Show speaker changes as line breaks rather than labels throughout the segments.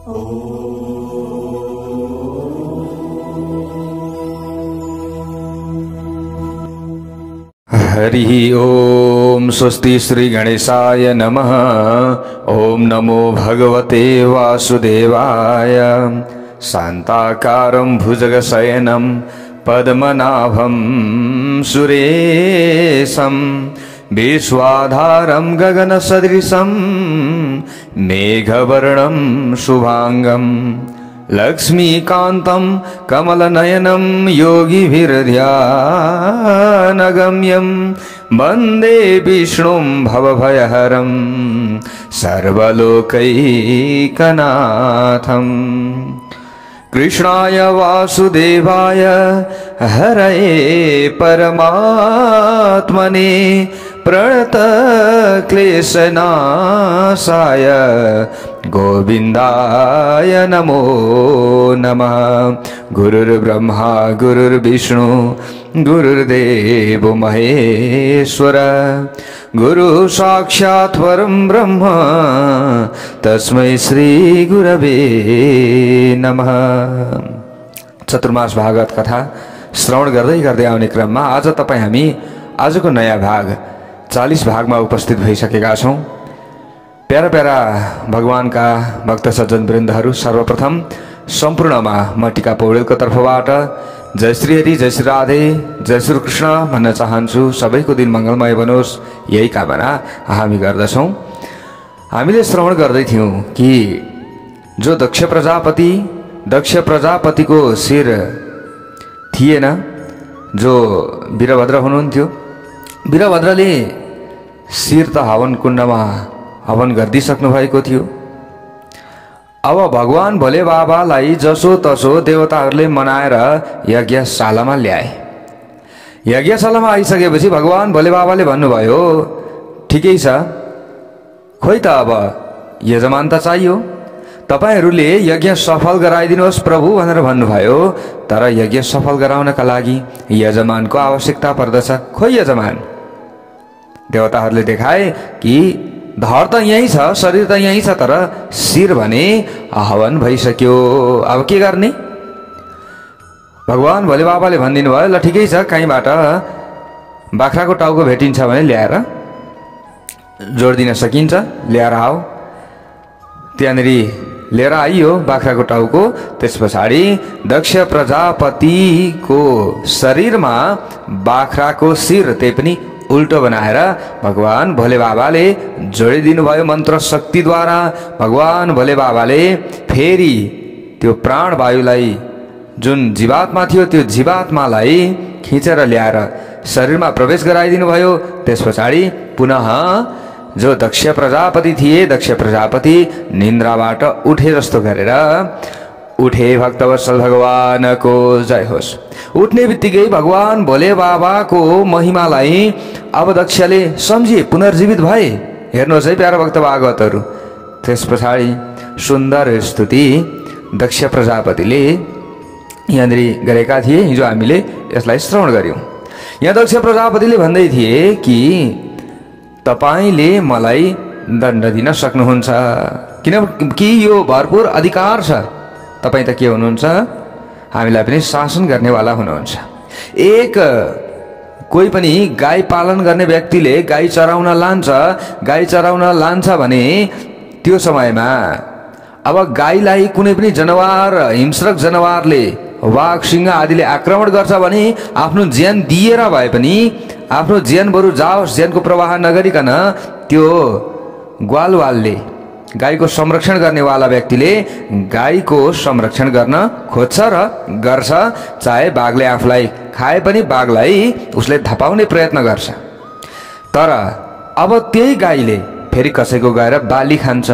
हरि ओम। स्वस्ति श्री गणेशाय नमः। ओम नमो भगवते वासुदेवाय। शांताकारं भुजगशयनं पद्मनाभं सुरेशं विश्वाधारं गगनसदृशं मेघवर्णं शुभांगं लक्ष्मीकान्तं कमलनयनं योगिभिर्ध्यानगम्यं वन्दे विष्णुं भवभयहरं सर्वलोकैकनाथं। कृष्णाय वासुदेवाय हरये परमात्मने प्रणतक्लेशनाशाय गोविन्दाय नमो नमः। गुरुर्ब्रह्मा गुरुर्विष्णु गुरुर्देवो महेश्वर गुरु साक्षात् परं ब्रह्म तस्मै श्री गुरवे नमः। चतुर्मास भागवत कथा श्रवण गर्दै गर्दै आउने क्रममा आज तपाईं हामी आजको नयाँ भाग 40 भागमा उपस्थित भइसकेका छौं। प्यारा प्यारा भगवानका भक्त सज्जन वृन्दहरू, सर्वप्रथम सम्पूर्णमा म टीका पौडेलको तर्फबाट जय श्री हरि, जय श्री राधे, जय श्री कृष्ण भन्न चाहन्छु। सबैको दिन मंगलमय बनोस्, यही कामना हामी गर्दछौं। हामीले श्रवण गर्दै थियौं कि जो दक्ष प्रजापतिको शिर थिएन, जो वीरभद्र हुनुहुन्थ्यो, वीरभद्रले शिर त हवन कुण्डमा हवन गरिदिसक्नु भएको थियो। अब भगवान भोले बाबालाई जसो तसो देवताहरूले मनाएर यज्ञशालामा ल्याए। यज्ञशालामा आइसकेपछि भगवान भोले बाबाले भन्नुभयो, ठिकै छ, खोइ त अब यजमान त चाहियो, तपाईहरूले यज्ञ सफल गराइदिनुहोस् प्रभु भनेर भन्नुभयो। तर यज्ञ सफल गराउनका लागि यजमानको आवश्यकता पर्दछ। खोइ यजमान? देवताहरूले देखाए कि धर त यही छ, शरीर त यही छ, तर शिर भने हवन भइसक्यो। अब के गर्ने? भगवान भोले बाबाले भनिदिनु भयो, ल ठिकै छ, कहीँबाट बाख्राको टाउको भेटिन्छ भने ल्याएर जोडिदिन सकिन्छ, ल्याएर आऊ। त्यहाँनिर लिएर आइयो बाख्राको टाउको। त्यस पछाडि दक्ष प्रजापतिको शरीरमा बाख्राको शिर, त्यही पनि उल्टो बनाएर भगवान भोले बाबाले जोडिदिनु भयो मन्त्र शक्तिद्वारा। भगवान भोले बाबाले फेरि त्यो प्राणवायुलाई, जुन जीवात्मा थियो, त्यो जीवात्मालाई खिचेर ल्याएर शरीरमा प्रवेश गराइदिनु भयो। त्यस पछाडि पुनः जो दक्ष प्रजापति थिए, दक्ष प्रजापति निन्द्राबाट उठे जस्तो गरेर उठे। भक्तवत्सल भगवानको जय होस्। उठ्ने बित्तिकै भगवान भोले बाबाको महिमालाई अब दक्षले सम्झे, पुनर्जीवित भए। हेर्नुहोस् है प्यारा भक्त भागवतहरू, त्यस पछाडि सुन्दर स्तुति दक्ष प्रजापतिले यहाँनिर गरेका थिए। हिजो हामीले यसलाई श्रवण गर्यौं। यहाँ दक्ष प्रजापतिले भन्दै थिए कि तपाईले मलाई दण्ड दिन सक्नुहुन्छ, किनकि यो भरपूर अधिकार छ। तपाई त के हुनुहुन्छ? हामीलाई पनि शासन गर्नेवाला हुनुहुन्छ। एक कोही पनि गाई पालन गर्ने व्यक्तिले गाई चराउन लान्छ भने त्यो समयमा अब गाईलाई कुनै पनि जनावर, हिंस्रक जनावरले, वाघ, सिंह आदिले आक्रमण गर्छ भने आफ्नो ज्यान दिएर भए पनि, आफ्नो ज्यान बरु जाओस्, ज्यानको प्रवाह नगरिकन त्यो ग्वालवालले, गाईको संरक्षण गर्नेवाला व्यक्तिले गाईको संरक्षण गर्न खोज्छ र गर्छ। चाहे बाघले आफूलाई खाए पनि बाघलाई उसले धपाउने प्रयत्न गर्छ। तर अब त्यही गाईले फेरि कसैको गएर बाली खान्छ,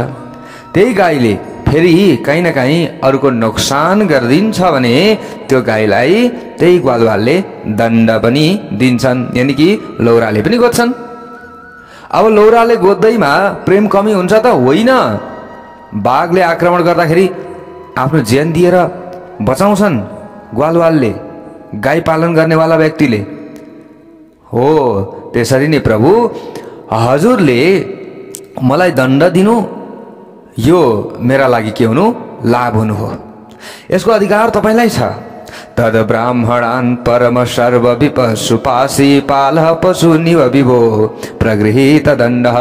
त्यही गाईले फेरि कहीँ न कहीँ अरूको नोक्सान गरिदिन्छ भने त्यो गाईलाई त्यही ग्वालवालले दण्ड पनि दिन्छन्, यानि कि लौराले पनि गोज्छन्। अब लौराले गोद्दैमा प्रेम कमी हुन्छ त होइन। बाघले आक्रमण गर्दाखेरि आफ्नो ज्यान दिएर बचाउँछन् ग्वालवालले, गाई पालन गर्नेवाला व्यक्तिले। हो त्यसरी नै प्रभु हजुरले मलाई दण्ड दिनु यो मेरा लागि के हुनु लाभ हुनु हो। यसको अधिकार तपाईलाई छ। तद ब्राह्मणान् परम सर्व विपशुपासी पालः पशु निव विभो प्रगृहीत दण्डः।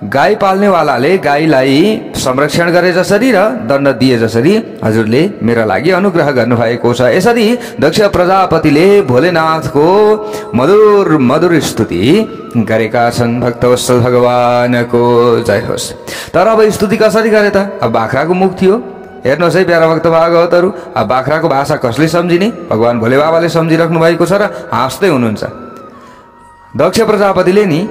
गाई पाल्नेवालाले गाईलाई संरक्षण गरे जसरी र दण्ड दिए जसरी हजुरले मेरा लागि अनुग्रह गर्नुभएको छ। यसरी दक्ष प्रजापतिले भोलेनाथको मधुर मधुर स्तुति गरेका छन्। भक्तवत्सल भगवानको जय होस्। तर अब स्तुति कसरी गरे त? अब बाख्राको मुख थियो। हेर्नुहोस् है प्यारा भक्त भागवतहरू, अब बाख्राको भाषा कसले सम्झिने? भगवान भोले बाबाले सम्झिराख्नु भएको छ र हाँस्दै हुनुहुन्छ। दक्ष प्रजापतिले नि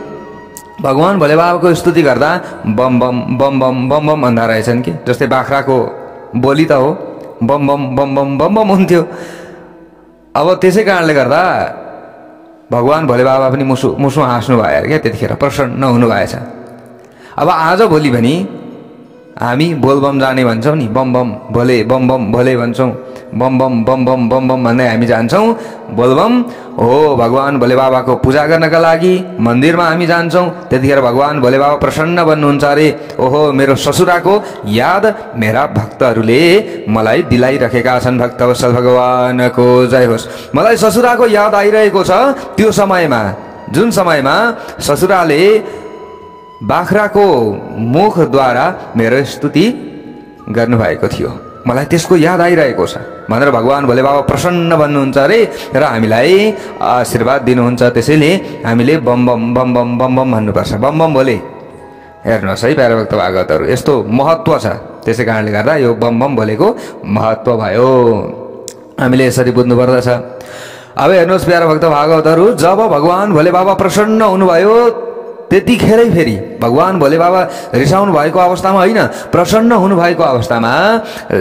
भगवान भोले बाबाको स्तुति गर्दा बम बम बम बम बम बम भन्दा रहेछन् कि। जस्तै बाख्राको बोली त हो बम बम बम बम बम बम हुन्थ्यो। अब त्यसै कारणले गर्दा भगवान भोले बाबा पनि मुसु मुसु हाँस्नु भयो अरे क्या, त्यतिखेर प्रसन्न हुनु भएछ। अब आज भोलि पनि हामी बोलबम जाने भन्छौँ नि, बम बम भोले बम बम भोले भन्छौँ, बम बम बम बम बम बम भन्दै हामी जान्छौँ। बोलबम हो भगवान भोले बाबाको पूजा गर्नका लागि मन्दिरमा हामी जान्छौँ। त्यतिखेर भगवान भोले बाबा प्रसन्न बन्नुहुन्छ अरे। ओहो मेरो ससुराको याद मेरा भक्तहरूले मलाई दिलाइरहेका छन्। भक्तवत्सल भगवानको जय होस्। मलाई ससुराको याद आइरहेको छ। त्यो समयमा जुन समयमा ससुराले बाख्राको मुखद्वारा मेरो स्तुति गर्नुभएको थियो, मलाई त्यसको याद आइरहेको छ भनेर भगवान भोले बाबा प्रसन्न बन्नुहुन्छ अरे र हामीलाई आशीर्वाद दिनुहुन्छ। त्यसैले हामीले बम बम बम बम बम बम भन्नुपर्छ। बम बम भोले। हेर्नुहोस् है प्यारा भक्त भागवतहरू, यस्तो महत्त्व छ। त्यसै कारणले गर्दा यो बम बम भोलेको महत्त्व भयो। हामीले यसरी बुझ्नु पर्दछ। अब हेर्नुहोस् प्यारा भक्त भागवतहरू, जब भगवान भोले बाबा प्रसन्न हुनुभयो त्यतिखेरै फेरि भगवान भोले बाबा रिसाउनु भएको अवस्थामा होइन, प्रसन्न हुनुभएको अवस्थामा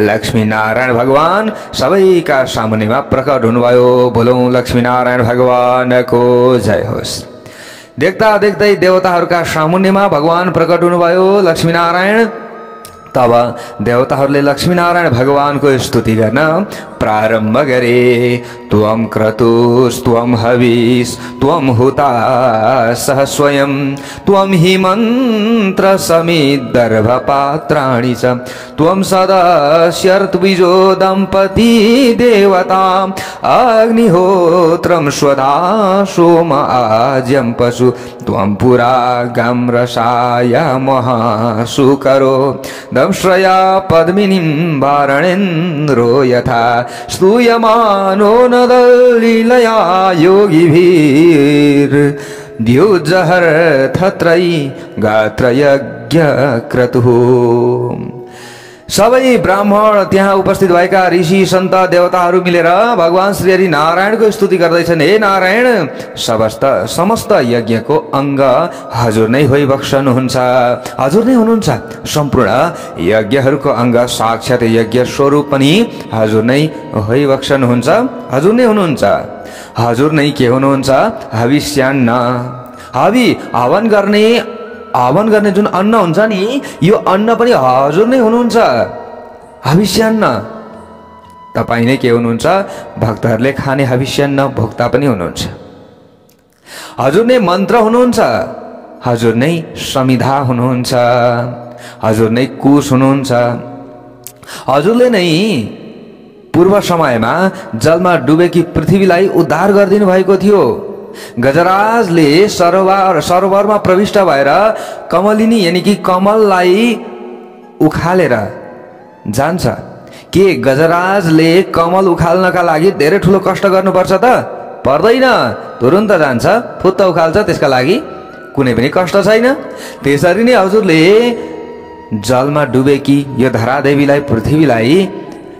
लक्ष्मीनारायण भगवान सबैका सामुन्नेमा प्रकट हुनुभयो। बोलौँ लक्ष्मीनारायण भगवानको जय होस्। देख्दा देख्दै देवताहरूका सामुन्नेमा भगवान प्रकट हुनुभयो लक्ष्मीनारायण। तब देवताहरूले लक्ष्मीनारायण भगवानको स्तुति गर्न प्रारम्भ गरे। त्वं क्रतुस्त्वं हविस् त्वं हुतासः स्वयं त्वं हि मन्त्र समिद्धर्भपात्राणि च त्वं सदस्यर्त्विजो दम्पती देवता अग्निहोत्रं स्वधा सोम आज्यं पशु त्वं पुरा गम्रसाय महासुकरो दंश्रया पद्मिनीं वारणेन्द्रो यथा स्तूयमानो नदलीलया योगिभिर्द्युजहरथत्रयी गात्रयज्ञक्रतुः। सबै ब्राह्मण त्यहाँ उपस्थित भएका ऋषि सन्त देवताहरू मिलेर भगवान श्री हरि नारायणको स्तुति गर्दैछन्। हे नारायण, समस्त यज्ञको अङ्ग हजुर नै होइबक्सनुहुन्छ। हजुर नै हुनुहुन्छ। सम्पूर्ण यज्ञहरूको अङ्ग साक्षात् यज्ञ स्वरूप पनि हजुर नै होइबक्सनुहुन्छ। हजुर नै हुनुहुन्छ। हजुर नै के हुनुहुन्छ? हविष्यान्न। हवन गर्ने जुन अन्न हुन्छ नि, यो अन्न पनि हजुर नै हुनुहुन्छ। हविष्यान्न। तपाईँ नै के हुनुहुन्छ? भक्तहरूले खाने हविष्यान्न भोक्ता पनि हुनुहुन्छ। हजुर नै मन्त्र हुनुहुन्छ। हजुर नै समिधा हुनुहुन्छ। हजुर नै कुश हुनुहुन्छ। हजुरले नै पूर्व समयमा जलमा डुबेकी पृथ्वीलाई उद्धार गरिदिनु भएको थियो। गजराजले सरोवरमा प्रविष्ट भएर कमलिनी यानी कि कमललाई उखालेर जान्छ। के गजराजले कमल उखाल्नका लागि धेरै ठुलो कष्ट गर्नुपर्छ त? पर्दैन। तुरुन्त जान्छ, फुत्त उखाल्छ। त्यसका लागि कुनै पनि कष्ट छैन। त्यसरी नै हजुरले जलमा डुबेकी यो धरादेवीलाई पृथ्वीलाई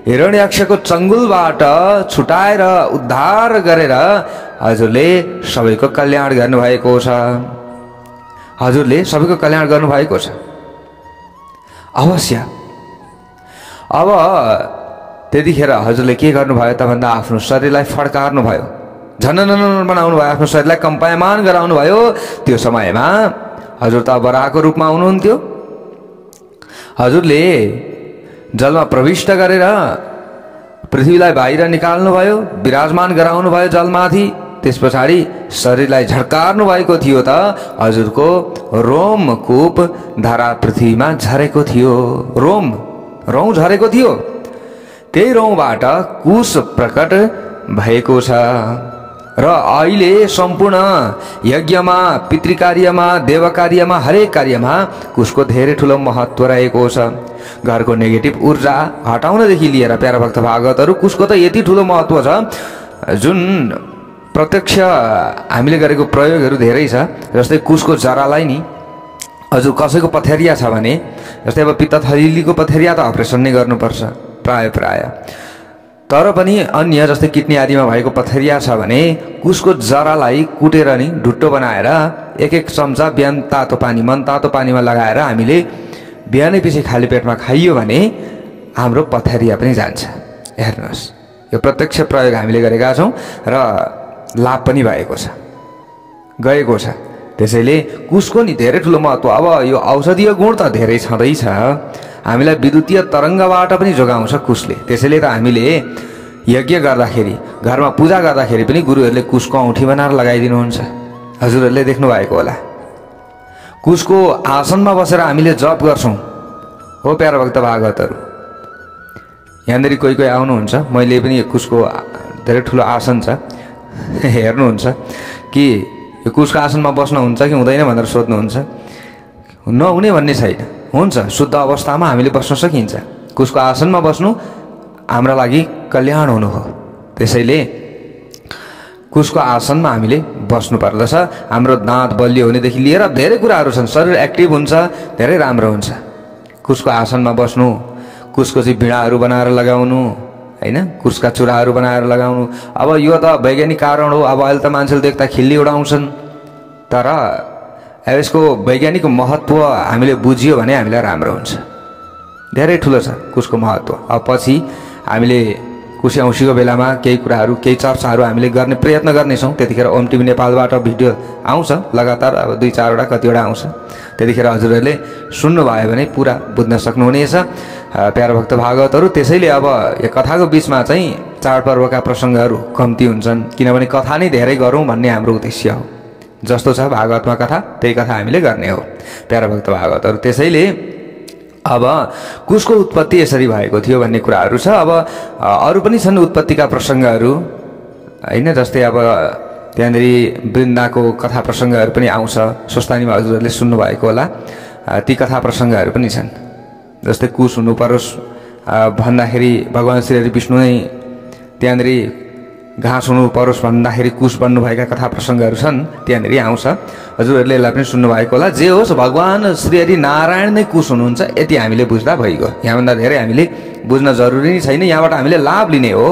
हिरण्याक्षको चङ्गुलबाट छुटाएर उद्धार गरेर हजुरले सबैको कल्याण गर्नुभएको छ। हजुरले सबैको कल्याण गर्नुभएको छ अवश्य। अब त्यतिखेर हजुरले के गर्नुभयो त भन्दा आफ्नो शरीरलाई फड्कार्नु भयो, झननन बनाउनु भयो, आफ्नो शरीरलाई कम्पायमान गराउनु भयो। त्यो समयमा हजुर त वराहको रूपमा हुनुहुन्थ्यो। हजुरले जलमा प्रविष्ट गरेर पृथ्वीलाई बाहिर निकाल्नु भयो, विराजमान गराउनु भयो जलमाथि। त्यस पछाडि शरीरलाई झड्कार्नु भएको थियो त हजुरको रोमकूप धारा पृथ्वीमा झरेको थियो। रौँ झरेको थियो, त्यही रौँबाट कुश प्रकट भएको छ र अहिले सम्पूर्ण यज्ञमा, पितृकार्यमा, देवकार्यमा, हरेक कार्यमा कुशको धेरै ठुलो महत्त्व रहेको छ। घरको नेगेटिभ ऊर्जा हटाउनदेखि लिएर प्यारा भक्त भागवतहरू कुशको त यति ठुलो महत्त्व छ, जुन प्रत्यक्ष हामीले गरेको प्रयोगहरू धेरै छ। जस्तै कुशको जरालाई नि हजुर कसैको पथेरिया छ भने, जस्तै अब पित्तथलीको पथेरिया त अपरेसन नै गर्नुपर्छ प्राय, तर पनि अन्य जस्तै किडनी आदिमा भएको पथेरिया छ भने कुशको जरालाई कुटेर नि ढुट्टो बनाएर एक चम्चा बिहान तातो पानी, मन तातो पानीमा लगाएर हामीले बिहानै पछि खाली पेटमा खाइयो भने हाम्रो पथेरिया पनि जान्छ। हेर्नुहोस्, यो प्रत्यक्ष प्रयोग हामीले गरेका छौँ र लाभ पनि भएको छ, गएको छ। त्यसैले कुशको नि धेरै ठुलो महत्त्व। अब यो औषधीय गुण त धेरै छँदैछ, हामीलाई विद्युतीय तरङ्गबाट पनि जोगाउँछ कुशले। त्यसैले त हामीले यज्ञ गर्दाखेरि, घरमा पूजा गर्दाखेरि पनि गुरुहरूले कुशको औँठी बनाएर लगाइदिनुहुन्छ। हजुरहरूले देख्नु भएको होला, कुशको आसनमा बसेर हामीले जप गर्छौँ। हो प्यारा भक्त भागवतहरू, यहाँनिर कोही कोही आउनुहुन्छ, मैले पनि कुशको धेरै ठुलो आसन छ, हेर्नुहुन्छ कि यो कुशको आसनमा बस्नुहुन्छ कि हुँदैन भनेर सोध्नुहुन्छ। नहुने भन्ने छैन, हुन्छ। शुद्ध अवस्थामा हामीले बस्न सकिन्छ। कुशको आसनमा बस्नु हाम्रा लागि कल्याण हुनु हो। त्यसैले कुशको आसनमा हामीले बस्नु पर्दछ। हाम्रो दाँत बलियो हुनेदेखि लिएर धेरै कुराहरू छन्, शरीर एक्टिभ हुन्छ, धेरै राम्रो हुन्छ। कुशको आसनमा बस्नु, कुशको चाहिँ बिडाहरू बनाएर लगाउनु, हैन, कुशका चुराहरू बनाएर लगाउनु। अब यो त वैज्ञानिक कारण हो। अब अहिले त मान्छेले देख्दा खिल्ली उडाउँछन्, तर यसको वैज्ञानिक महत्त्व हामीले बुझियो भने हामीलाई राम्रो हुन्छ। धेरै ठुलो छ कुशको महत्त्व। अब पछि हामीले कुशे औँसीको बेलामा केही कुराहरू, केही चर्चाहरू हामीले गर्ने प्रयत्न गर्नेछौँ। त्यतिखेर ओम टिभी नेपालबाट भिडियो आउँछ लगातार, अब 2-4वटा कतिवटा आउँछ। त्यतिखेर हजुरहरूले सुन्नुभयो भने पुरा बुझ्न सक्नुहुनेछ प्यारा भक्त भागवतहरू। त्यसैले अब यो कथाको बिचमा चाहिँ चाडपर्वका प्रसङ्गहरू कम्ती हुन्छन्, किनभने कथा नै धेरै गरौँ भन्ने हाम्रो उद्देश्य हो। जस्तो छ भागवतमा कथा, त्यही कथा हामीले गर्ने हो प्यारा भक्त भागवतहरू। त्यसैले अब कुशको उत्पत्ति यसरी भएको थियो भन्ने कुराहरू छ। अब अरू पनि छन् उत्पत्तिका प्रसङ्गहरू, होइन, जस्तै अब त्यहाँनिर वृन्दाको कथा प्रसङ्गहरू पनि आउँछ। स्वस्थानीमा हजुरहरूले सुन्नुभएको होला, ती कथा प्रसङ्गहरू पनि छन्। जस्तै कुश हुनु परोस् भन्दाखेरि भगवान् श्री हरि विष्णु नै त्यहाँनिर घाँस हुनु परोस् भन्दाखेरि कुश बन्नुभएका कथा प्रसङ्गहरू छन्, त्यहाँनिर आउँछ। हजुरहरूले यसलाई पनि सुन्नुभएको होला। जे होस्, भगवान् श्री हरि नारायण नै कुश हुनुहुन्छ, यति हामीले बुझ्दा भइगयो। यहाँभन्दा धेरै हामीले बुझ्न जरुरी नै छैन। यहाँबाट हामीले लाभ लिने हो,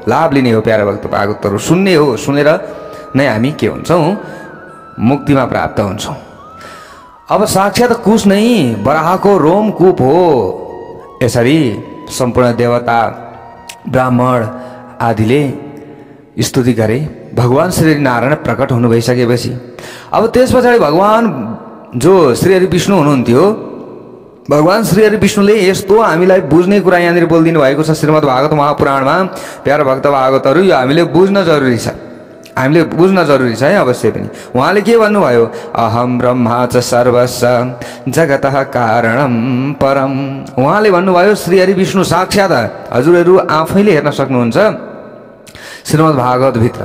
लाभ लिने हो प्यारा भक्त भागवतहरू, सुन्ने हो। सुनेर नै हामी के हुन्छौँ, मुक्तिमा प्राप्त हुन्छौँ। अब साक्षात् कुश नै बराहको रोमकूप हो। यसरी सम्पूर्ण देवता, ब्राह्मण आदिले स्तुति गरे। भगवान् श्री नारायण प्रकट हुनु भइसकेपछि अब त्यस पछाडि भगवान् जो श्री हरि विष्णु हुनुहुन्थ्यो, भगवान् श्री हरि विष्णुले यस्तो हामीलाई बुझ्ने कुरा यहाँनिर बोलिदिनु भएको छ श्रीमद् भागवत महापुराणमा। प्यारा भक्त भागवतहरू, यो हामीले बुझ्न जरुरी छ, हामीले बुझ्न जरुरी छ है अवश्य पनि। उहाँले के भन्नुभयो, अहम ब्रह्मा च सर्वस्य जगतः कारणम परम। उहाँले भन्नुभयो श्री हरि विष्णु साक्षात्, हजुरहरू आफैले हेर्न सक्नुहुन्छ श्रीमद् भागवत भित्र।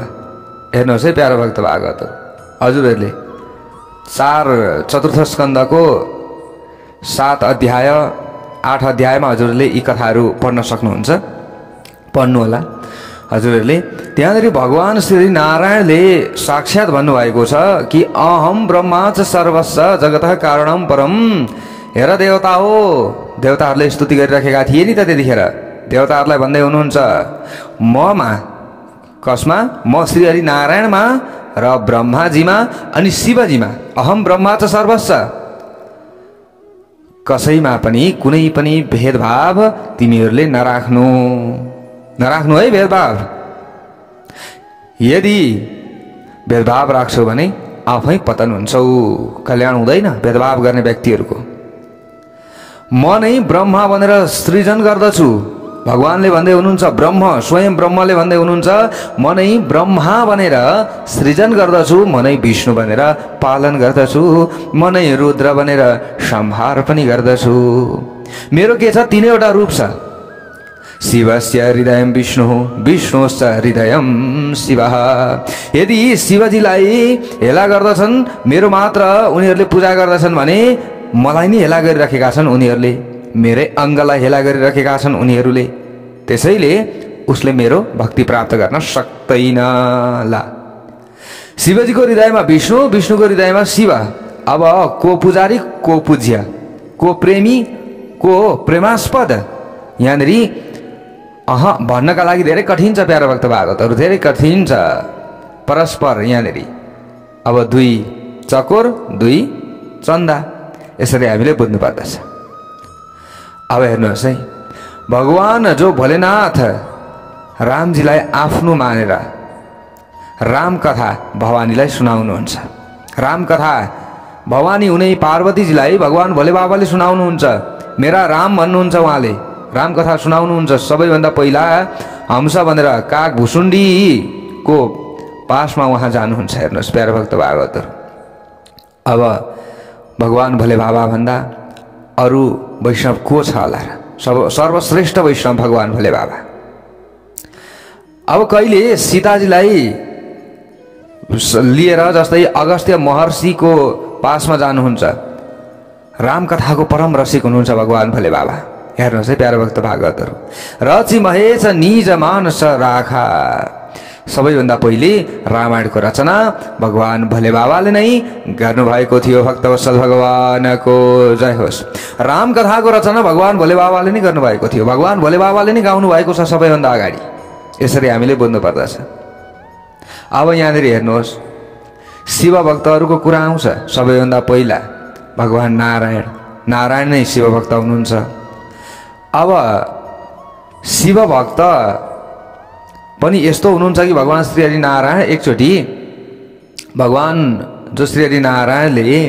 हेर्नुहोस् है प्यारा भक्त भागवत, हजुरहरूले 4 स्कन्धको 7 अध्याय 8 अध्यायमा हजुरहरूले यी कथाहरू पढ्न सक्नुहुन्छ, पढ्नु होला हजुरहरूले। त्यहाँनिर भगवान् श्री नारायणले साक्षात् भन्नुभएको छ कि अहम ब्रह्मा च सर्वस्य जगतः कारणम परम। हेर देवता हो, देवताहरूले स्तुति गरिराखेका थिए नि त त्यतिखेर। देवताहरूलाई भन्दै हुनुहुन्छ ममा, कसमा, म श्री हरि नारायणमा र ब्रह्माजीमा अनि शिवजीमा। अहम ब्रह्मा च सर्वस्य, कसैमा पनि कुनै पनि भेदभाव तिमीहरूले नराख्नु, नराख्नु है भेदभाव। यदि भेदभाव राख्छौ भने आफै पतन हुन्छौ, कल्याण हुँदैन भेदभाव गर्ने व्यक्तिहरूको। म नै ब्रह्मा भनेर सृजन गर्दछु, भगवानले भन्दै हुनुहुन्छ, ब्रह्म स्वयं ब्रह्मले भन्दै हुनुहुन्छ म नै ब्रह्मा भनेर सृजन गर्दछु, म नै विष्णु भनेर पालन गर्दछु, म नै रुद्र भनेर संहार पनि गर्दछु। मेरो के छ तीनैवटा रूप छ। शिवस्य हृदयं विष्णु विष्णुश्च हृदयं शिवः। यदि शिवजीलाई हेला गर्दछन् मेरो मात्र उनीहरूले पूजा गर्दछन् भने मलाई नै हेला गरिराखेका छन् उनीहरूले, मेरै अङ्गलाई हेला गरिराखेका छन् उनीहरूले। त्यसैले उसले मेरो भक्ति प्राप्त गर्न सक्दैन। ला शिवजीको हृदयमा विष्णु, विष्णुको हृदयमा शिव। अब को पुजारी को पूज्य, को प्रेमी को प्रेमास्पद, यहाँनिर भन्नका लागि धेरै कठिन छ प्यारा भक्त भागवतहरू, धेरै कठिन छ परस्पर यहाँनिर। अब दुई चकोर दुई चन्दा, यसरी हामीले बुझ्नु पर्दछ। अब हेर्नुहोस् है, भगवान जो भोलेनाथ रामजीलाई आफ्नो मानेर राम कथा भवानीलाई सुनाउनुहुन्छ। राम कथा भवानी हुने पार्वतीजीलाई भगवान भोले बाबाले सुनाउनुहुन्छ। मेरा राम भन्नुहुन्छ उहाँले, राम कथा सुनाउनुहुन्छ। सबैभन्दा पहिला हंस भनेर काग भुसुण्डीको पासमा उहाँ जानुहुन्छ। हेर्नुहोस् प्यारा भक्त भागवतहरू, अब भगवान भोले बाबा भन्दा अरू वैष्णव को छ होला र? सर्वश्रेष्ठ वैष्णव भगवान भोले बाबा। अब कहिले सीताजीलाई लिएर जस्तै अगस्त्य महर्षिको पासमा जानुहुन्छ। रामकथाको परम रसिक हुनुहुन्छ भगवान भोले बाबा। हेर्नुहोस् है प्यारा भक्त भागवतहरू, रचि महेश निज मानस राखा। सबैभन्दा पहिले रामायणको रचना भगवान भोले बाबाले नै गर्नुभएको थियो। भक्तवत्सल भगवानको जय होस्। रामकथाको रचना भगवान भोले बाबाले नै गर्नुभएको थियो। भगवान भोले बाबाले नै गाउनु भएको छ सबैभन्दा अगाडि। यसरी हामीले बुझ्नु पर्दछ। अब यहाँनिर हेर्नुहोस्, शिव भक्तहरूको कुरा आउँछ। सबैभन्दा पहिला भगवान नारायण, नारायण नै शिव भक्त हुनुहुन्छ। अब शिव भक्त पनि यस्तो हुनुहुन्छ कि भगवान श्री हरि नारायण एकचोटि भगवान जो श्री हरि नारायणले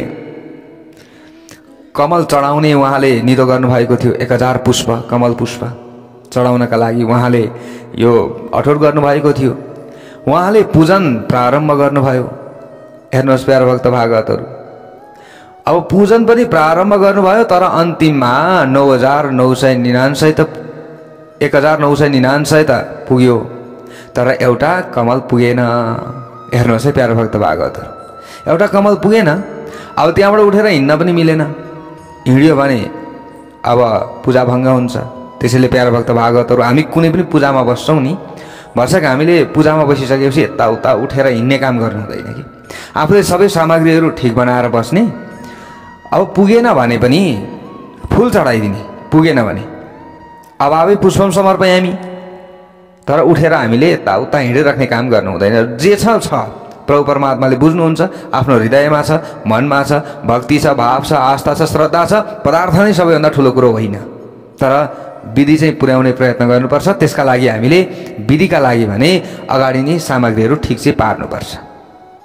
कमल चढाउने उहाँले निधो गर्नुभएको थियो। 1000 पुष्प कमल पुष्प चढाउनका लागि उहाँले यो अठोट गर्नुभएको थियो। उहाँले पूजन प्रारम्भ गर्नुभयो। हेर्नुहोस् प्यारा भक्त भागवतहरू, अब पूजन पनि प्रारम्भ गर्नुभयो, तर अन्तिममा 9999 त 1999 त पुग्यो, तर एउटा कमल पुगेन। हेर्नुहोस् है प्यारा भक्त भागवतहरू, एउटा कमल पुगेन। अब त्यहाँबाट उठेर हिँड्न पनि मिलेन। हिँड्यो भने अब पूजा भङ्ग हुन्छ। त्यसैले प्यारा भक्त भागवतहरू, हामी कुनै पनि पूजामा बस्छौँ नि, भर्सक हामीले पूजामा बसिसकेपछि यताउता उठेर हिँड्ने काम गर्नु हुँदैन कि। आफूले सबै सामग्रीहरू ठिक बनाएर बस्ने। अब पुगेन भने पनि फुल चढाइदिने, पुगेन भने अभावै पुष्पम समर्पयामी। तर उठेर हामीले यताउता हिँडिराख्ने काम गर्नु हुँदैन। जे छ प्रभु परमात्माले बुझ्नुहुन्छ। आफ्नो हृदयमा छ, मनमा छ, भक्ति छ, भाव छ, आस्था छ, श्रद्धा छ। पदार्थ नै सबैभन्दा ठुलो कुरो होइन, तर विधि चाहिँ पुर्याउने प्रयत्न गर्नुपर्छ। त्यसका लागि हामीले विधिका लागि भने अगाडि नै सामग्रीहरू ठिक चाहिँ पार्नुपर्छ,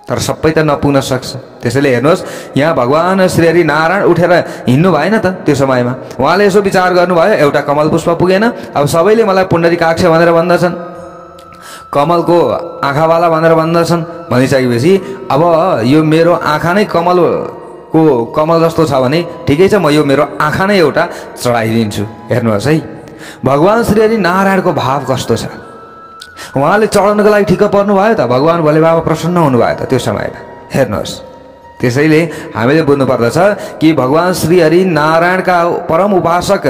तर सबै त नपुग्न सक्छ। त्यसैले हेर्नुहोस्, यहाँ भगवान श्री हरि नारायण उठेर हिँड्नु भएन त। त्यो समयमा उहाँले यसो विचार गर्नुभयो, एउटा कमल पुष्प पुगेन। अब सबैले मलाई पुण्डरीकाक्ष भनेर भन्दछन्, कमलको आँखावाला भनेर भन्दछन्। भनिसकेपछि अब यो मेरो आँखा नै कमल जस्तो छ भने ठिकै छ, म यो मेरो आँखा नै एउटा चढाइदिन्छु। हेर्नुहोस् है भगवान श्री हरि नारायणको भाव कस्तो छ। उहाँले चढाउनको लागि ठिक्क पर्नु भयो त, भगवान भोले बाबा प्रसन्न हुनुभयो त त्यो समयमा। हेर्नुहोस्, त्यसैले हामीले बुझ्नु पर्दछ कि भगवान श्री हरि नारायणका परम उपासक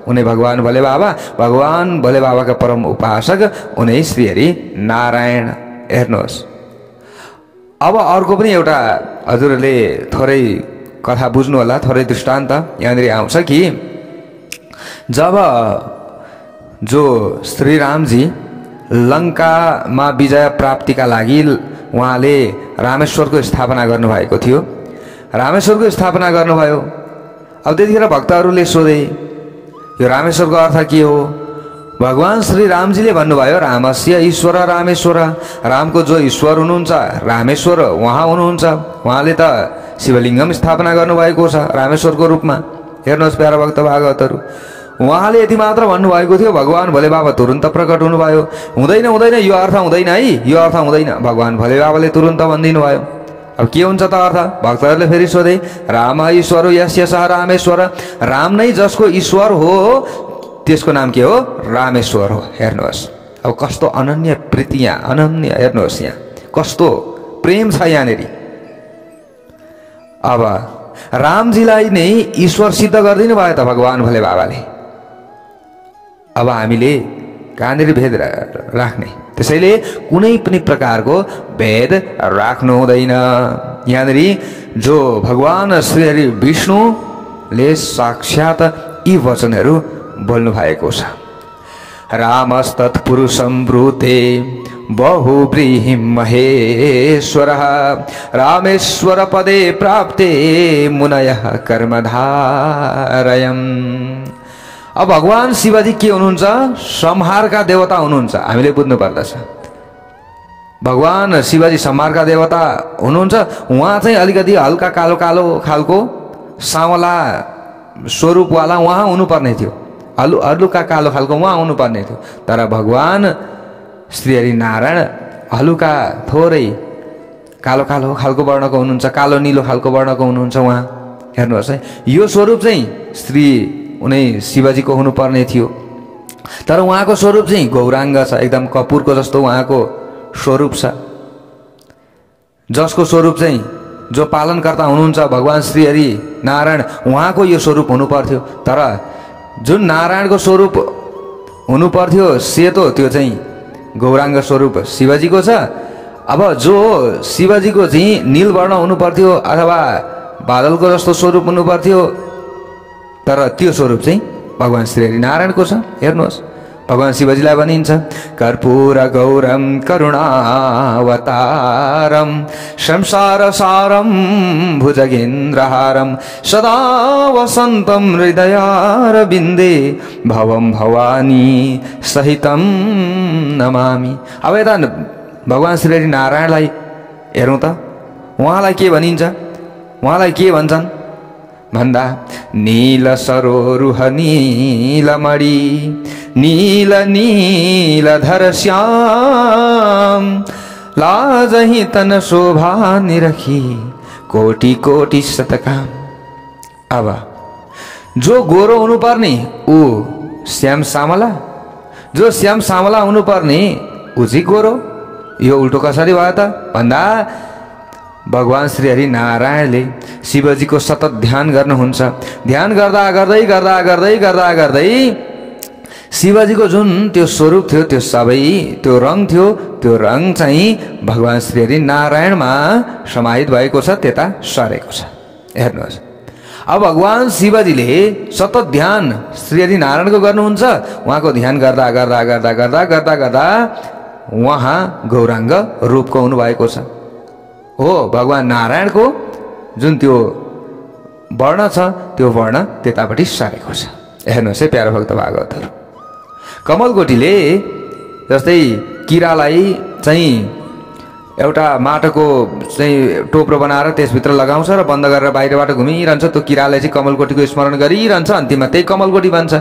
उनी भगवान भोले बाबा, भगवान भोले बाबाका परम उपासक उनी श्री हरि नारायण। हेर्नुहोस्, अब अर्को पनि एउटा हजुरले थोरै कथा बुझ्नु होला, थोरै दृष्टान्त यहाँनिर आउँछ कि जब जो श्री रामजी लङ्कामा विजय प्राप्तिका लागि उहाँले रामेश्वरको स्थापना गर्नुभएको थियो। रामेश्वरको स्थापना गर्नुभयो। अब त्यतिखेर भक्तहरूले सोधे, यो रामेश्वरको अर्थ के हो? भगवान श्री रामजीले भन्नुभयो, रामस्य ईश्वर रामेश्वर। रामको जो ईश्वर हुनुहुन्छ रामेश्वर उहाँ हुनुहुन्छ। उहाँले त शिवलिङ्गम स्थापना गर्नुभएको छ रामेश्वरको रूपमा। हेर्नुहोस् प्यारा भक्त भागवतहरू, उहाँले यति मात्र भन्नुभएको थियो, भगवान भोले बाबा तुरुन्त प्रकट हुनुभयो। हुँदैन हुँदैन, यो अर्थ हुँदैन है, यो अर्थ हुँदैन। भगवान भोले बाबाले तुरुन्त भनिदिनु भयो। अब के हुन्छ त अर्थ? भक्तहरूले फेरि सोधे, राम ईश्वर हो यस्य सह रामेश्वर, राम नै जसको ईश्वर हो त्यसको नाम के हो? रामेश्वर हो। हेर्नुहोस् अब कस्तो अनन्य प्रीति यहाँ, अनन्य। हेर्नुहोस् यहाँ कस्तो प्रेम छ यहाँनिर। अब रामजीलाई नै ईश्वर सिद्ध गरिदिनु भयो त भगवान भोले बाबाले। अब हामीले कहाँनिर भेद राख्ने? त्यसैले कुनै पनि प्रकारको भेद राख्नु हुँदैन। यहाँनिर जो भगवान श्री हरि विष्णुले साक्षात यी वचनहरू बोल्नु भएको छ। रामस्तत्पुरुषं ब्रूते बहुव्रीहि महेश्वरः, रामेश्वर पदे प्राप्ते मुनयः कर्मधारयम्। अब भगवान शिवजी के हुनुहुन्छ? संहारका देवता हुनुहुन्छ। हामीले बुझ्नु पर्दछ भगवान शिवजी संहारका देवता हुनुहुन्छ। उहाँ चाहिँ अलिकति हल्का कालो कालो खालको सावला स्वरूपवाला उहाँ हुनुपर्ने थियो, हलुका कालो खालको उहाँ हुनुपर्ने थियो। तर भगवान श्री हरि नारायण हलुका थोरै कालो कालो खालको वर्णको हुनुहुन्छ, कालो निलो खालको वर्णको हुनुहुन्छ उहाँ। हेर्नुहोस् है, यो स्वरूप चाहिँ श्री उनी शिवजीको हुनुपर्ने थियो। तर उहाँको स्वरूप चाहिँ गौराङ्ग छ, एकदम कपुरको जस्तो उहाँको स्वरूप छ। जसको स्वरूप चाहिँ जो पालनकर्ता हुनुहुन्छ भगवान श्री हरि नारायण, उहाँको यो स्वरूप हुनु पर्थ्यो। तर जुन नारायणको स्वरूप हुनु पर्थ्यो सेतो, त्यो चाहिँ गौराङ्ग स्वरूप शिवजीको छ। अब जो शिवजीको चाहिँ नीलवर्ण हुनु पर्थ्यो अथवा बादलको जस्तो स्वरूप हुनु पर्थ्यो, तर त्यो स्वरूप चाहिँ भगवान श्री हरि नारायणको छ। हेर्नुहोस् भगवान शिवजीलाई भनिन्छ कर्पूर गौरम करुणावतारम संसार सारम भुजगेन्द्रहारम सदा वसंतम हृदयारविन्दे भवम भवानी सहितम नमामि। अब यता भगवान श्री हरि नारायणलाई हेरौँ त, उहाँलाई के भनिन्छ? उहाँलाई के भन्छन् भन्दा नील सरोरुह नीलमणि नील नीलधर श्याम लाजहि तन शोभा निरखी कोटि कोटि शतकाम। अब जो गोरो हुनुपर्ने ऊ श्याम सामला, जो श्याम सामला हुनुपर्ने ऊ चाहिँ गोरो। यो उल्टो कसरी भयो त भन्दा भगवान श्री हरि नारायणले शिवजीको सतत ध्यान गर्नुहुन्छ। ध्यान गर्दा गर्दै गर्दा गर्दै गर्दा गर्दै शिवजीको जुन त्यो स्वरूप थियो, त्यो सबै त्यो रङ थियो, त्यो रङ चाहिँ भगवान श्री हरि नारायणमा समाहित भएको छ, त्यता सरेको छ। हेर्नुहोस् अब भगवान शिवजीले सतत ध्यान श्री हरि नारायणको गर्नुहुन्छ। उहाँको ध्यान गर्दा गर्दा गर्दा गर्दा गर्दा गर्दा उहाँ गौराङ्ग रूपको हुनुभएको छ। हो भगवान नारायणको जुन त्यो वर्ण छ त्यो वर्ण त्यतापट्टि सरेको छ। हेर्नुहोस् है प्यारो भक्त भागवतहरू, कमलकोटीले जस्तै किरालाई चाहिँ एउटा माटोको चाहिँ टोप्रो बनाएर त्यसभित्र लगाउँछ र बन्द गरेर बाहिरबाट घुमिरहन्छ। त्यो किराले चाहिँ कमलकोटीको स्मरण गरिरहन्छ, अन्तिममा त्यही कमलकोटी बन्छ।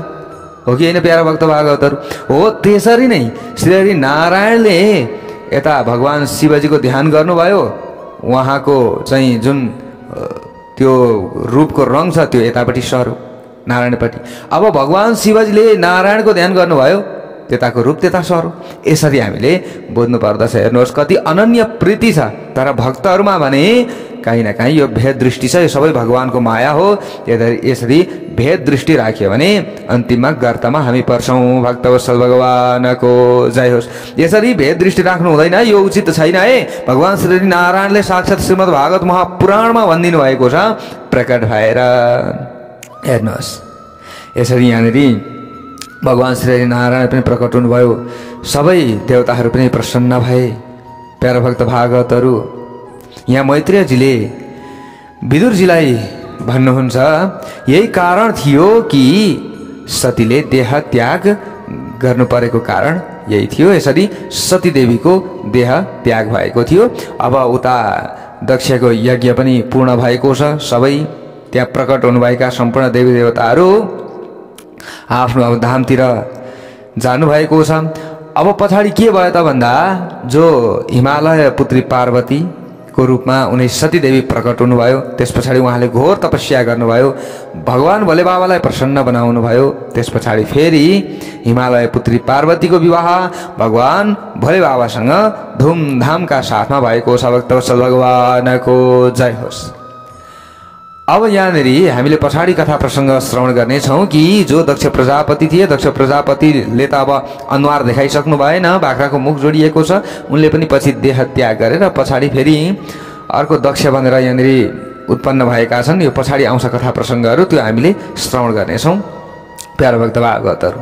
हो कि होइन प्यारो भक्त भागवतहरू? हो त्यसरी नै श्री हरि नारायणले यता भगवान शिवजीको ध्यान गर्नुभयो। उहाँको चाहिँ जुन त्यो रूपको रङ छ त्यो यतापट्टि सर्यो नारायणपट्टि। अब भगवान शिवजीले नारायणको ध्यान गर्नुभयो, त्यताको रूप त्यता सर्यो। यसरी हामीले बुझ्नु पर्दछ। हेर्नुहोस् कति अनन्य प्रीति छ। तर भक्तहरूमा भने कहीँ न कहीँ यो भेद दृष्टि छ। यो सबै भगवानको माया हो। यसरी भेद दृष्टि राख्यो भने अन्तिममा गर्तमा हामी पर्छौँ। भक्तवत्सल भगवानको जय होस्। यसरी भेद दृष्टि राख्नु हुँदैन, यो उचित छैन है। भगवान श्री नारायणले साक्षात् श्रीमद् भागवत महापुराणमा भनिदिनु भएको छ प्रकट भएर। हेर्नुहोस् यसरी यहाँनिर भगवान श्री नारायण पनि प्रकट हुनुभयो। सबै देवताहरू पनि प्रसन्न भए। प्यारो भक्त भागवतहरू, यहाँ मैत्रेयजीले विदुरजीलाई भन्नुहुन्छ यही कारण थियो कि सतीले देह त्याग गर्नु परेको कारण यही थियो। यसरी सती देवीको देह त्याग भएको थियो। अब उता दक्षको यज्ञ पनि पूर्ण भएको छ। सबै त्यहाँ प्रकट हुनुभएका सम्पूर्ण देवी देवताहरू आफ्नो अब धामतिर जानुभएको छ। अब पछाडि के भयो त भन्दा जो हिमालय पुत्री पार्वती को रूपमा उनी सतीदेवी प्रकट हुनुभयो। त्यस पछाडि उहाँले घोर तपस्या गर्नुभयो, भगवान भोले बाबालाई प्रसन्न बनाउनु भयो। त्यस पछाडि फेरि हिमालय पुत्री पार्वतीको विवाह भगवान भोले बाबासँग धुमधामका साथमा भएको छ। भक्तवत्सल भगवानको जय होस्। अब यहाँनिर हामीले पछाडि कथा प्रसङ्ग श्रवण गर्नेछौँ कि जो दक्ष प्रजापति थिए, दक्ष प्रजापतिले त अब अनुहार देखाइसक्नु भएन, बाख्राको मुख जोडिएको छ, उनले पनि पछि देह त्याग गरेर पछाडि फेरि अर्को दक्ष भनेर यहाँनिर उत्पन्न भएका छन्। यो पछाडि आउँछ कथा प्रसङ्गहरू, त्यो हामीले श्रवण गर्नेछौँ प्यारो भक्त भागवतहरू।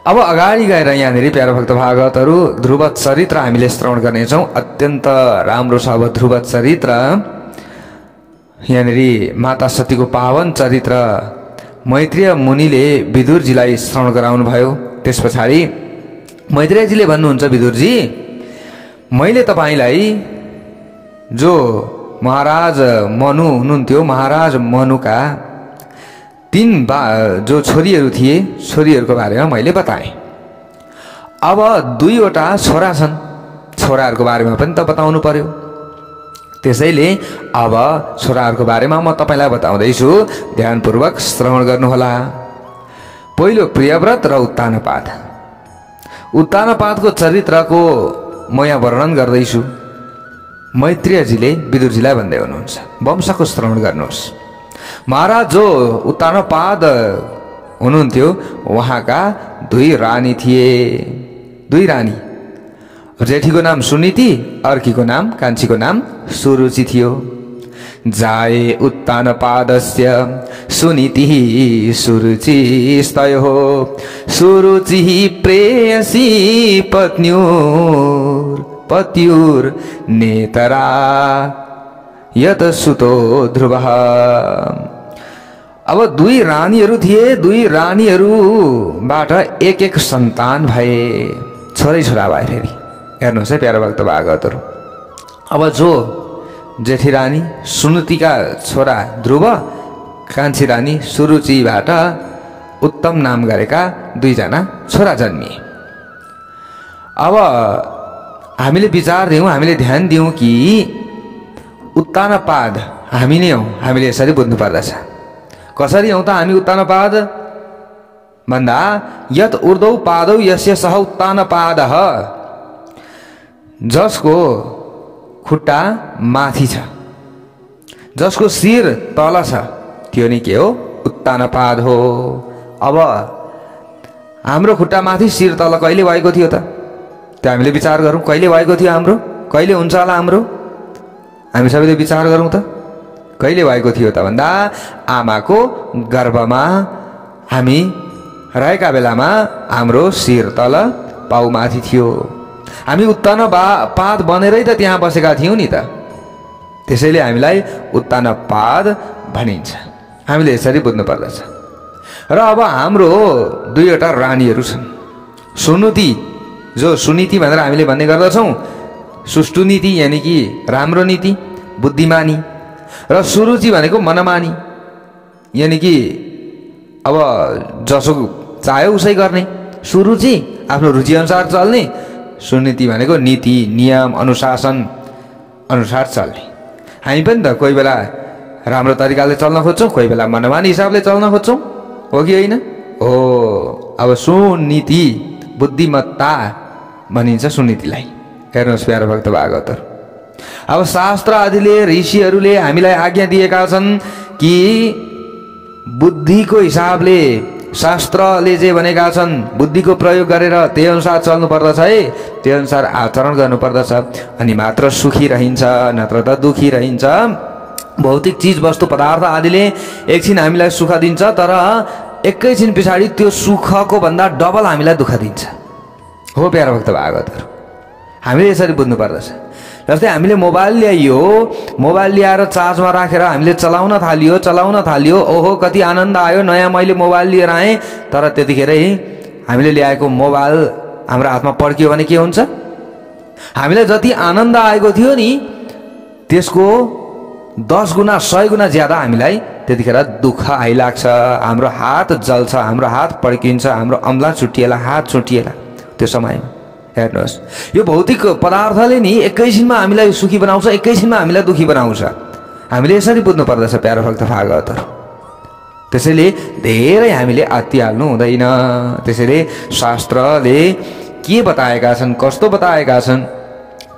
अब अगाडि गएर यहाँनिर प्यारो भक्त भागवतहरू ध्रुव चरित्र हामीले श्रवण गर्नेछौँ। अत्यन्त राम्रो छ अब ध्रुव चरित्र। यहाँनिर माता सतीको पावन चरित्र मैत्रेय मुनिले विदुरजीलाई श्रवण गराउनु भयो। त्यस पछाडि मैत्रेयजीले भन्नुहुन्छ, विदुरजी मैले तपाईँलाई जो महाराज मनु हुनुहुन्थ्यो, महाराज मनुका 3 जो छोरीहरू थिए, छोरीहरूको बारेमा मैले बताएँ। अब 2वटा छोरा छन्, छोराहरूको बारेमा पनि त बताउनु पर्यो। त्यसैले अब छोराहरूको बारेमा म तपाईँलाई बताउँदैछु, ध्यानपूर्वक श्रवण गर्नुहोला। पहिलो प्रियव्रत र उत्तानपाद। उत्तानपादको चरित्रको म यहाँ वर्णन गर्दैछु। मैत्रेयजीले विदुरजीलाई भन्दै हुनुहुन्छ, वंशको श्रवण गर्नुहोस्। महाराज जो उत्तानपाद हुनुहुन्थ्यो, उहाँका 2 रानी थिए। 2 रानी, जेठीको नाम सुनीति, अर्कीको नाम कान्छीको नाम सुरुचि थियो। जाए उत्तानपादस्य सुनीति सुरुचि स्तयोः सुरुचिः प्रेयसी पत्युर नेतरा यत सुतो ध्रुवः। अब 2 रानीहरू थिए, 2 रानीहरूबाट एक सन्तान भए, छोरै छोरा भए। फेरि हेर्नुहोस् है प्यारो भक्त भागवतहरू। अब जो जेठी रानी सुनीतिका छोरा ध्रुव, कान्छी रानी सुरुचिबाट उत्तम नाम गरेका 2 जना छोरा जन्मिए। अब हामीले विचार दियौँ, हामीले ध्यान दियौँ कि उत्तानपाद हामी नै हौँ। हामीले यसरी बुझ्नु पर्दछ। कसरी हौँ त हामी उत्तानपाद भन्दा, यत ऊर्ध्वौ पादौ यस्य सह उत्तानपादः, जसको खुट्टा माथि छ, जसको शिर तल छ, त्यो नि के हो? उत्तानपाद हो। अब हाम्रो खुट्टा माथि शिर तल कहिले भएको थियो त? त्यो हामीले विचार गरौँ, कहिले भएको थियो हाम्रो? कहिले हुन्छ होला हाम्रो? हामी सबैले विचार गरौँ त, कहिले भएको थियो त भन्दा, आमाको गर्भमा हामी रहेका बेलामा हाम्रो शिर तल पाउ माथि थियो। हामी उत्तानपाद बनेरै त त्यहाँ बसेका थियौँ नि त। त्यसैले हामीलाई उत्तानपाद भनिन्छ। हामीले यसरी बुझ्नु पर्दछ। र अब हाम्रो 2वटा रानीहरू छन्। सुनीति, जो सुनीति भनेर हामीले भन्ने गर्दछौँ, सुष्टु नीति यानि कि राम्रो नीति, बुद्धिमानी, र सुरुचि भनेको मनमानी, यानि कि अब जसो चाह्यो उसै गर्ने। सुरुचि आफ्नो रुचि अनुसार चल्ने, सुनीति भनेको नीति नियम अनुशासन अनुसार चल्ने। हामी पनि त कोही बेला राम्रो तरिकाले चल्न खोज्छौँ, कोही बेला मनमानी हिसाबले चल्न खोज्छौँ, हो कि होइन? हो। अब सुनीति बुद्धिमत्ता भनिन्छ सुनीतिलाई। हेर्नुहोस् प्यारो भक्त भागवतहरू। अब शास्त्र आदिले, ऋषिहरूले हामीलाई आज्ञा दिएका छन् कि बुद्धिको हिसाबले, शास्त्रले जे भनेका छन् बुद्धिको प्रयोग गरेर त्यही अनुसार चल्नु पर्दछ है, त्यही अनुसार आचरण गर्नु पर्दछ, अनि मात्र सुखी रहन्छ, नत्र त दुखी रहन्छ। भौतिक चिज वस्तु पदार्थ आदिले एकछिन हामीलाई सुख दिन्छ, तर एकैछिन पछाडि त्यो सुखको भन्दा डबल हामीलाई दुःख दिन्छ। हो प्यारो भक्त भागवतहरू, हामीले यसरी बुझ्नु पर्दछ। जस्तै हामीले मोबाइल ल्याइयो, मोबाइल ल्याएर चार्जमा राखेर हामीले चलाउन थालियो, ओहो कति आनन्द आयो, नयाँ मैले मोबाइल लिएर आएँ। तर त्यतिखेरै हामीले ल्याएको मोबाइल हाम्रो हातमा पड्कियो भने के हुन्छ? हामीलाई जति आनन्द आएको थियो नि, त्यसको 10 गुणा 100 गुणा ज्यादा हामीलाई त्यतिखेर दुःख आइलाग्छ। हाम्रो हात जल्छ, हाम्रो हात पड्किन्छ, हाम्रो औँला छुट्टिएला, हात छुट्टिएला त्यो समयमा। हेर्नुहोस्, यो भौतिक पदार्थले नि एकैछिनमा हामीलाई सुखी बनाउँछ, एकैछिनमा हामीलाई दुखी बनाउँछ। हामीले यसरी बुझ्नु पर्दछ प्यारो भक्त भागवतहरू। त्यसैले धेरै हामीले आत्तिहाल्नु हुँदैन। त्यसैले शास्त्रले के बताएका छन्, कस्तो बताएका छन्,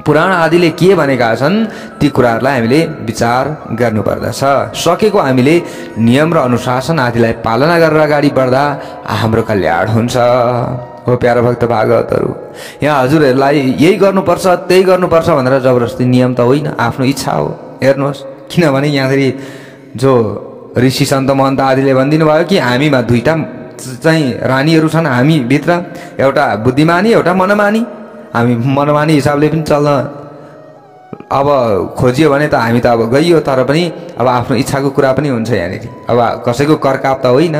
पुराण आदिले के भनेका छन्, ती कुराहरूलाई हामीले विचार गर्नुपर्दछ। सकेको हामीले नियम र अनुशासन आदिलाई पालना गरेर अगाडि बढ्दा हाम्रो कल्याण हुन्छ। हो प्यारो भक्त भागवतहरू, यहाँ हजुरहरूलाई यही गर्नुपर्छ त्यही गर्नुपर्छ भनेर जबरजस्ती नियम त होइन, आफ्नो इच्छा हो। हेर्नुहोस्, किनभने यहाँखेरि जो ऋषि सन्त महन्त आदिले भनिदिनु भयो कि हामीमा दुईटा चाहिँ रानीहरू छन् हामीभित्र, एउटा बुद्धिमानी एउटा मनमानी। हामी मनमानी हिसाबले पनि चल्न अब खोजियो भने त हामी त अब गइयो, तर पनि अब आफ्नो इच्छाको कुरा पनि हुन्छ यहाँनिर। अब कसैको करकाप त होइन,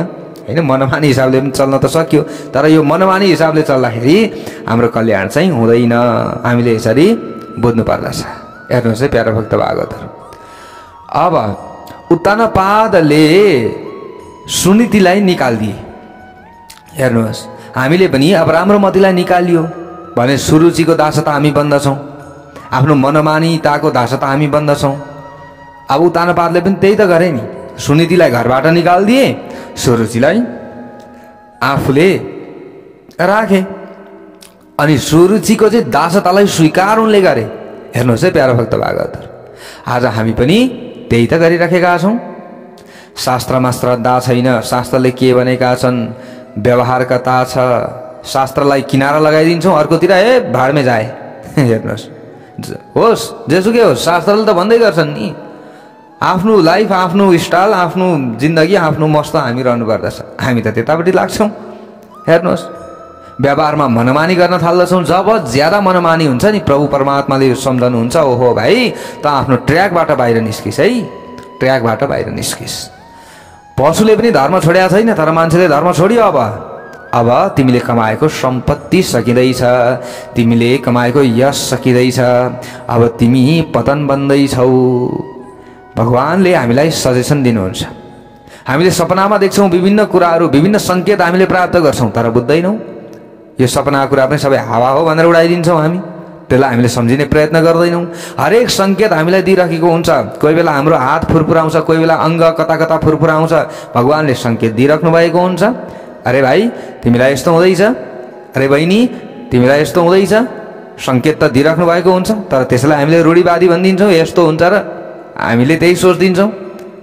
होइन, मनमानी हिसाबले पनि चल्न त सक्यो, तर यो मनमानी हिसाबले चल्दाखेरि हाम्रो कल्याण चाहिँ हुँदैन। हामीले यसरी बुझ्नु पर्दछ। हेर्नुहोस् है प्यारो भक्त भागवतहरू, अब उत्तानपादले सुनीतिलाई निकालिदिए। हेर्नुहोस्, हामीले पनि अब राम्रो मतिलाई निकालियो भने सुरुचिको दासता हामी बन्दछौँ, आफ्नो मनमानीताको दासता हामी बन्दछौँ। अब उत्तानपादले पनि त्यही त गरे नि, सुनीतिलाई घरबाट निकालिदिए, सुरुचिलाई आफूले राखे, अनि सुरुचिको चाहिँ दासतालाई स्वीकार उनले गरे। हेर्नुहोस् है प्यारो भक्त भागवतहरू, आज हामी पनि त्यही त गरिराखेका छौँ। शास्त्रमा श्रद्धा छैन, शास्त्रले के भनेका छन् व्यवहारकता छ, शास्त्रलाई किनारा लगाइदिन्छौँ, अर्कोतिर भाडमै जाए। हेर्नुहोस्, होस् जेसुकै होस्, शास्त्रले त भन्दै गर्छन् नि आफ्नो लाइफ, आफ्नो स्टाइल, आफ्नो जिन्दगी, आफ्नो मस्त हामी रहनु पर्दछ। हामी त त्यतापट्टि लाग्छौँ। हेर्नुहोस्, व्यवहारमा मनमानी गर्न थाल्दछौँ। जब ज्यादा मनमानी हुन्छ नि, प्रभु परमात्माले सम्झनुहुन्छ, ओहो भाइ त आफ्नो ट्र्याकबाट बाहिर निस्किस् है, ट्र्याकबाट बाहिर निस्किस्। पशुले पनि धर्म छोडेको छैन, तर मान्छेले धर्म छोड्यो। अब तिमीले कमाएको सम्पत्ति सकिँदैछ, तिमीले कमाएको यश सकिँदैछ, अब तिमी पतन बन्दैछौ। भगवानले हामीलाई सजेसन दिनुहुन्छ। हामीले सपनामा देख्छौँ विभिन्न कुराहरू, विभिन्न सङ्केत हामीले प्राप्त गर्छौँ, तर बुझ्दैनौँ। यो सपनाको कुरा पनि सबै हावा हो भनेर उडाइदिन्छौँ हामी, त्यसलाई हामीले सम्झिने प्रयत्न गर्दैनौँ। हरेक सङ्केत हामीलाई दिइराखेको हुन्छ। कोही बेला हाम्रो हात फुरफुराउँछ, कोही बेला अङ्ग कता कता फुरफुराउँछ, भगवानले सङ्केत दिइराख्नु भएको हुन्छ। अरे भाइ तिमीलाई यस्तो हुँदैछ, अरे बहिनी तिमीलाई यस्तो हुँदैछ, सङ्केत त दिइराख्नु भएको हुन्छ, तर त्यसलाई हामीले रूढिवादी भनिदिन्छौँ, यस्तो हुन्छ र हामीले त्यही सोचिदिन्छौँ।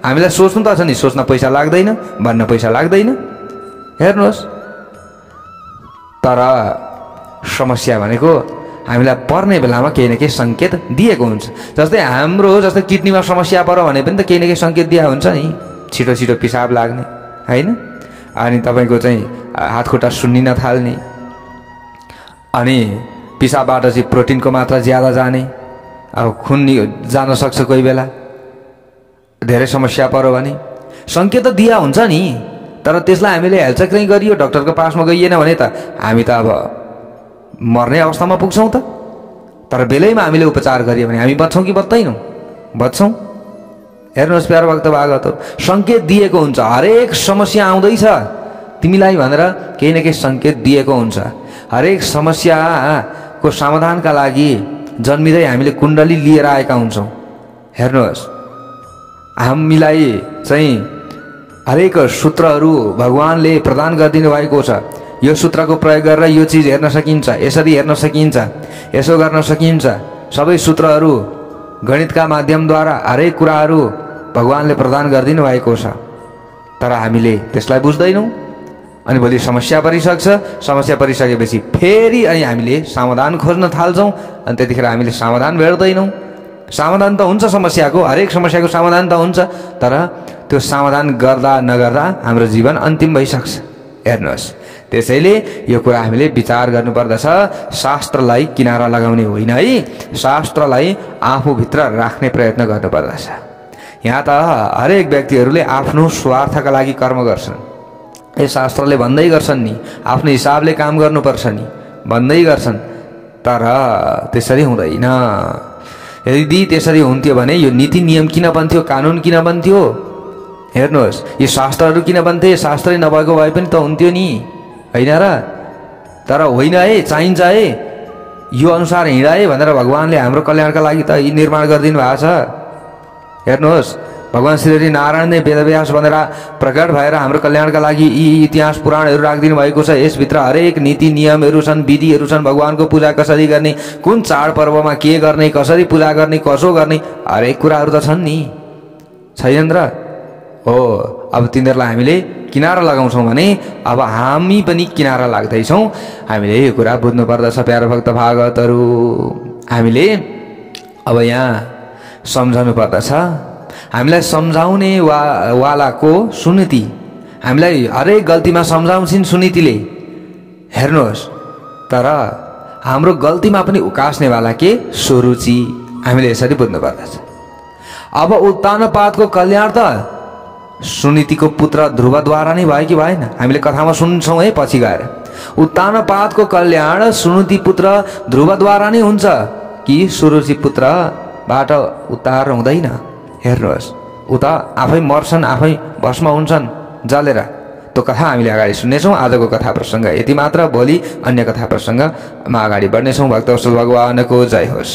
हामीलाई सोच्नु त छ नि, सोच्न पैसा लाग्दैन, भन्न पैसा लाग्दैन। हेर्नुहोस्, तर समस्या भनेको हामीलाई पर्ने बेलामा केही न केही सङ्केत दिएको हुन्छ। जस्तै जस्तै किडनीमा समस्या पर्यो भने पनि त केही न केही सङ्केत दिएको हुन्छ नि, छिटो छिटो पिसाब लाग्ने, होइन, अनि तपाईँको चाहिँ हातखुट्टा सुन्निन थाल्ने, अनि पिसाबबाट चाहिँ प्रोटिनको मात्रा ज्यादा जाने, अब खुन जान सक्छ कोही बेला, धेरै समस्या पर्यो भने सङ्केत त दिया हुन्छ नि, तर त्यसलाई हामीले हेलचेक नै गरियो, डक्टरको पासमा गइएन भने त हामी त अब मर्ने अवस्थामा पुग्छौँ त। तर बेलैमा हामीले उपचार गरियो भने हामी बच्छौँ कि बच्दैनौँ? बच्छौँ। हेर्नुहोस् प्यारो भक्त भागवत, सङ्केत दिएको हुन्छ। हरेक समस्या आउँदैछ तिमीलाई भनेर केही न केही सङ्केत दिएको हुन्छ। हरेक समस्याको समाधानका लागि जन्मिँदै हामीले कुण्डली लिएर आएका हुन्छौँ। हेर्नुहोस्, हामीलाई चाहिँ हरेक सूत्रहरू भगवानले प्रदान गरिदिनु भएको छ। यो सूत्रको प्रयोग गरेर यो चिज हेर्न सकिन्छ, यसरी हेर्न सकिन्छ, यसो गर्न सकिन्छ। सबै सूत्रहरू गणितका माध्यमद्वारा हरेक कुराहरू भगवानले प्रदान गरिदिनु भएको छ, तर हामीले त्यसलाई बुझ्दैनौँ। अनि भोलि समस्या परिसक्छ, समस्या परिसकेपछि फेरि अनि हामीले समाधान खोज्न थाल्छौँ, अनि त्यतिखेर हामीले समाधान भेट्दैनौँ। समाधान त हुन्छ समस्याको, हरेक समस्याको समाधान त हुन्छ, तर त्यो समाधान गर्दा नगर्दा हाम्रो जीवन अन्तिम भइसक्छ। हेर्नुहोस्, त्यसैले यो कुरा हामीले विचार गर्नुपर्दछ। शास्त्रलाई किनारा लगाउने होइन है, शास्त्रलाई आफूभित्र राख्ने प्रयत्न गर्नुपर्दछ। यहाँ त हरेक व्यक्तिहरूले आफ्नो स्वार्थका लागि कर्म गर्छन्। यो शास्त्रले भन्दै गर्छन् नि, आफ्नो हिसाबले काम गर्नुपर्छ नि भन्दै गर्छन्, तर त्यसरी हुँदैन। यदि त्यसरी हुन्थ्यो भने यो नीति नियम किन बन्थ्यो, कानुन किन बन्थ्यो? हेर्नुहोस्, यो शास्त्रहरू किन बन्थे? शास्त्रै नभएको भए पनि त हुन्थ्यो नि, होइन र? तर होइन है, चाहिन्छ है। यो अनुसार हिँडाए भनेर भगवानले हाम्रो कल्याणका लागि त यी निर्माण गरिदिनु भएको छ। हेर्नुहोस्, भगवान श्री नारायण नै वेदव्यास भनेर प्रकट भएर हाम्रो कल्याणका लागि यी इतिहास पुराणहरू राखिदिनु भएको छ। यसभित्र हरेक नीति नियमहरू छन्, विधिहरू छन्। भगवानको पूजा कसरी गर्ने, कुन चाडपर्वमा के गर्ने, कसरी पूजा गर्ने, कसो गर्ने, हरेक कुराहरू त छन् नि, छैनन् र? हो, अब तिनीहरूलाई हामीले किनारा लगाउँछौँ भने अब हामी पनि किनारा लाग्दैछौँ। हामीले यो कुरा बुझ्नु पर्दछ प्यारो भक्त भागवतहरू। हामीले अब यहाँ सम्झनु पर्दछ। हामीलाई सम्झाउने वालाको सुनीति, हामीलाई हरेक गल्तीमा सम्झाउँछिन् सुनीतिले। हेर्नुहोस्, तर हाम्रो गल्तीमा पनि उकास्नेवाला के सुरुचि, हामीले यसरी बुझ्नु पर्दछ। अब उत्तानपादको कल्याण त सुनीतिको पुत्र ध्रुवद्वारा नै भयो कि भएन? हामीले कथामा सुन्छौँ है पछि गएर। उत्तानपादको कल्याण सुनीति पुत्र ध्रुवद्वारा नै हुन्छ कि सुरुचि पुत्रबाट उद्धार हुँदैन? हेर्नुहोस्, उता आफै मर्छन्, आफै भस्म हुन्छन् जलेर। त्यो कथा हामीले अगाडि सुन्नेछौँ। आजको कथा प्रसङ्ग यति मात्र। भोलि अन्य कथा प्रसङ्गमा अगाडि बढ्नेछौँ। भक्तवत्सल भगवानको जय होस्।